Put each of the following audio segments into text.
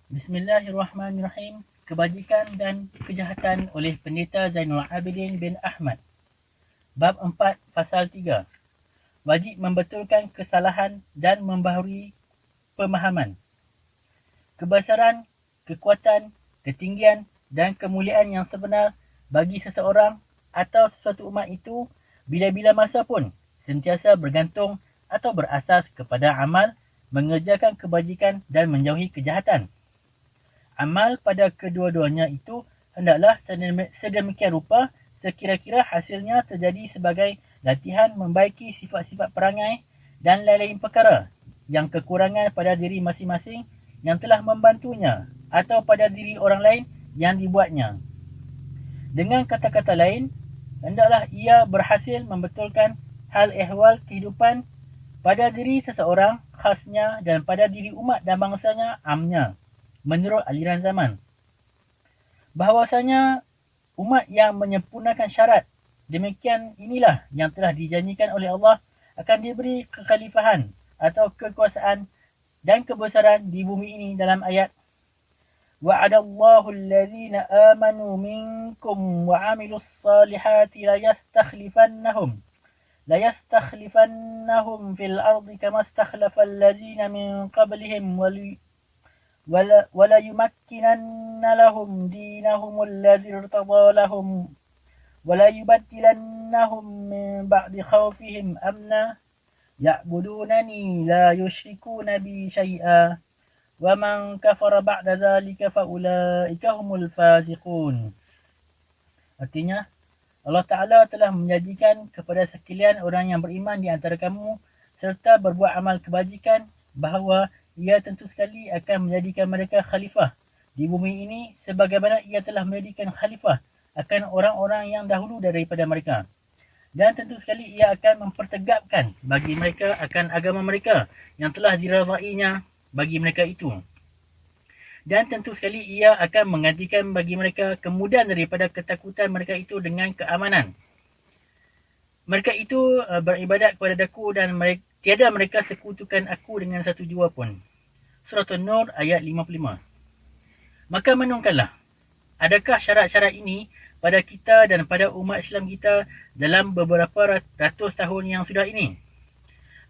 Bismillahirrahmanirrahim. Kebajikan dan kejahatan oleh Pendeta Zainul Abidin bin Ahmad. Bab 4, Fasal 3. Wajib membetulkan kesalahan dan membaharui pemahaman. Kebesaran, kekuatan, ketinggian dan kemuliaan yang sebenar bagi seseorang atau sesuatu umat itu bila-bila masa pun sentiasa bergantung atau berasas kepada amal, mengerjakan kebajikan dan menjauhi kejahatan. Amal pada kedua-duanya itu hendaklah sedemikian rupa sekira-kira hasilnya terjadi sebagai latihan membaiki sifat-sifat perangai dan lain-lain perkara yang kekurangan pada diri masing-masing yang telah membantunya atau pada diri orang lain yang dibuatnya. Dengan kata-kata lain, hendaklah ia berhasil membetulkan hal ehwal kehidupan pada diri seseorang khasnya dan pada diri umat dan bangsanya amnya, menurut aliran zaman. Bahawasanya umat yang menyempurnakan syarat demikian inilah yang telah dijanjikan oleh Allah akan diberi kekhalifahan atau kekuasaan dan kebesaran di bumi ini dalam ayat wa'adallahu alladhina amanu minkum wa'amilus salihati layastakhlifannahum fil ardi kama istakhlafal ladzina min qablihim وَلَيُمَكِّنَنَّ لَهُمْ دِينَهُمُ الَّذِي ارْتَضَىٰ لَهُمْ وَلَيُبَدِّلَنَّهُمْ مِنْ بَعْدِ خَوْفِهِمْ أَمْنًا يَعْبُدُونَنِي لَا يُشْرِكُونَ بِي شَيْئًا وَمَنْ كَفَرَ بَعْدَ ذَلِكَ فَأُولَٰئِكَ هُمُ الْفَاسِقُونَ. Artinya, Allah Ta'ala telah menjanjikan kepada sekalian orang yang beriman di antara kamu serta berbuat amal kebajikan bahawa ia tentu sekali akan menjadikan mereka khalifah di bumi ini sebagaimana ia telah menjadikan khalifah akan orang-orang yang dahulu daripada mereka. Dan tentu sekali ia akan mempertegakkan bagi mereka akan agama mereka yang telah diredainya bagi mereka itu. Dan tentu sekali ia akan menggantikan bagi mereka kemudahan daripada ketakutan mereka itu dengan keamanan. Mereka itu beribadat kepada aku dan tiada mereka sekutukan aku dengan satu jua pun. Surah An-Nur ayat 55. Maka menungkanlah, adakah syarat-syarat ini pada kita dan pada umat Islam kita dalam beberapa ratus tahun yang sudah ini?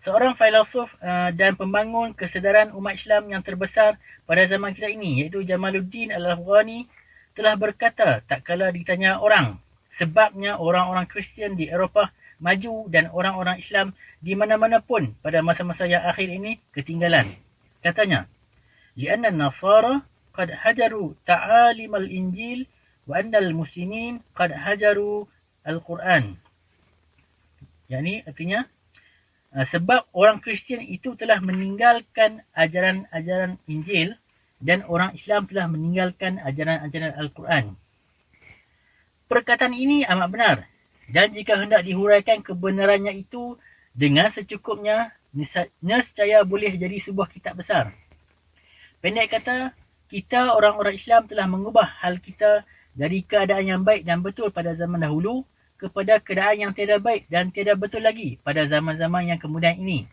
Seorang filosof dan pembangun kesedaran umat Islam yang terbesar pada zaman kita ini, iaitu Jamaluddin Al-Afghani, telah berkata tak kala ditanya orang, sebabnya orang-orang Kristian di Eropah maju dan orang-orang Islam di mana-mana pun pada masa-masa yang akhir ini ketinggalan. Katanya, li'anna an-nasara qad hajaru ta'alim al-injil wa anna al-muslimin qad hajaru al-Quran. Yani artinya, sebab orang Kristian itu telah meninggalkan ajaran-ajaran Injil dan orang Islam telah meninggalkan ajaran-ajaran Al-Quran. Perkataan ini amat benar, dan jika hendak dihuraikan kebenarannya itu dengan secukupnya, nescaya boleh jadi sebuah kitab besar. Pendek kata, kita orang-orang Islam telah mengubah hal kita dari keadaan yang baik dan betul pada zaman dahulu kepada keadaan yang tiada baik dan tiada betul lagi pada zaman-zaman yang kemudian ini.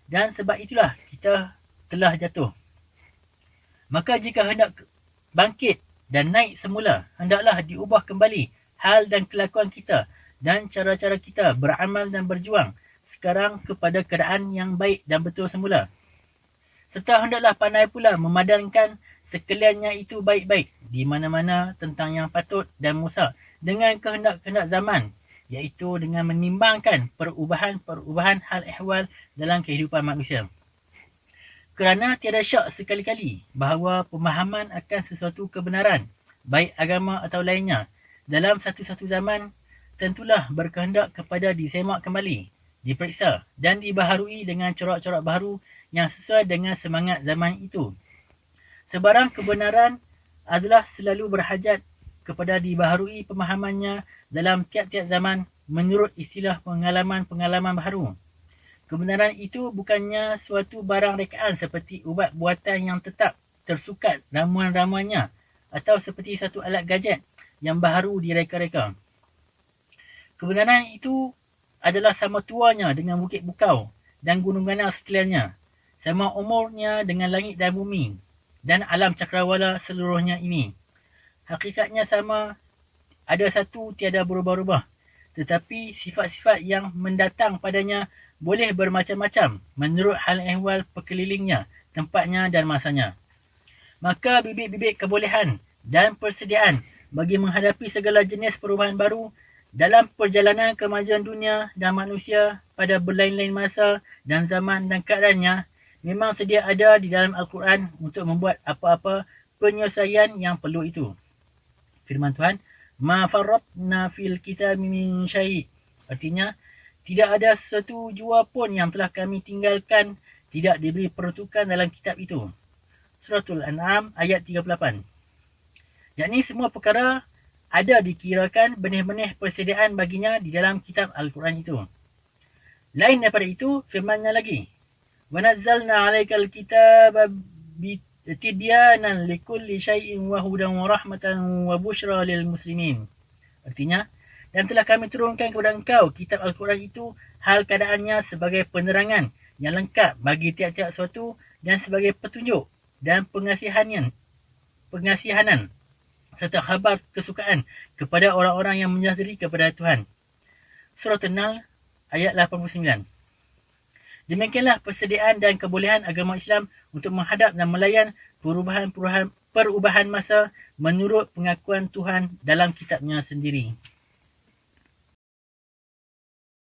Dan sebab itulah kita telah jatuh. Maka jika hendak bangkit dan naik semula, hendaklah diubah kembali hal dan kelakuan kita dan cara-cara kita beramal dan berjuang sekarang kepada keadaan yang baik dan betul semula. Serta hendaklah pandai pula memadankan sekaliannya itu baik-baik di mana-mana tentang yang patut dan musa dengan kehendak-kehendak zaman, iaitu dengan menimbangkan perubahan-perubahan hal ehwal dalam kehidupan manusia. Kerana tiada syak sekali-kali bahawa pemahaman akan sesuatu kebenaran, baik agama atau lainnya, dalam satu-satu zaman tentulah berkehendak kepada disemak kembali, diperiksa dan dibaharui dengan corak-corak baru yang sesuai dengan semangat zaman itu. Sebarang kebenaran adalah selalu berhajat kepada dibaharui pemahamannya dalam tiap-tiap zaman menurut istilah pengalaman-pengalaman baharu. Kebenaran itu bukannya suatu barang rekaan seperti ubat buatan yang tetap tersukat ramuan-ramuannya atau seperti satu alat gadget yang baharu direka-reka. Kebenaran itu adalah sama tuanya dengan bukit bukau dan gunung ganal sekaliannya, sama umurnya dengan langit dan bumi. dan alam cakrawala seluruhnya ini. Hakikatnya sama, ada satu tiada berubah-ubah. Tetapi sifat-sifat yang mendatang padanya boleh bermacam-macam menurut hal ehwal perkelilingnya, tempatnya dan masanya. Maka bibit-bibit kebolehan dan persediaan bagi menghadapi segala jenis perubahan baru dalam perjalanan kemajuan dunia dan manusia pada berlain-lain masa dan zaman dan keadaannya memang sedia ada di dalam Al-Quran untuk membuat apa-apa penyelesaian yang perlu itu. Firman Tuhan, Ma farratna fil kitab min syai'. Artinya, tidak ada sesuatu jua pun yang telah kami tinggalkan, tidak diberi peruntukan dalam kitab itu. Suratul An'am ayat 38. Yakni semua perkara ada dikirakan benih-benih persediaan baginya di dalam kitab Al-Quran itu. Lain daripada itu, firmannya lagi, وَنَزَّلْنَا عَلَيْكَ الْكِتَابَ تِبْيَانًا لِكُلِّ شَيْءٍ وَهُدًى وَرَحْمَةً وَبُشْرَى لِلْمُسْلِمِينَ. Artinya, dan telah kami turunkan kepada engkau kitab Al-Quran itu hal keadaannya sebagai penerangan yang lengkap bagi tiap-tiap sesuatu dan sebagai petunjuk dan pengasihanan serta khabar kesukaan kepada orang-orang yang menyadari kepada Tuhan. Surah An-Nahl ayat 89. Demikianlah persediaan dan kebolehan agama Islam untuk menghadap dan melayan perubahan masa menurut pengakuan Tuhan dalam kitabnya sendiri.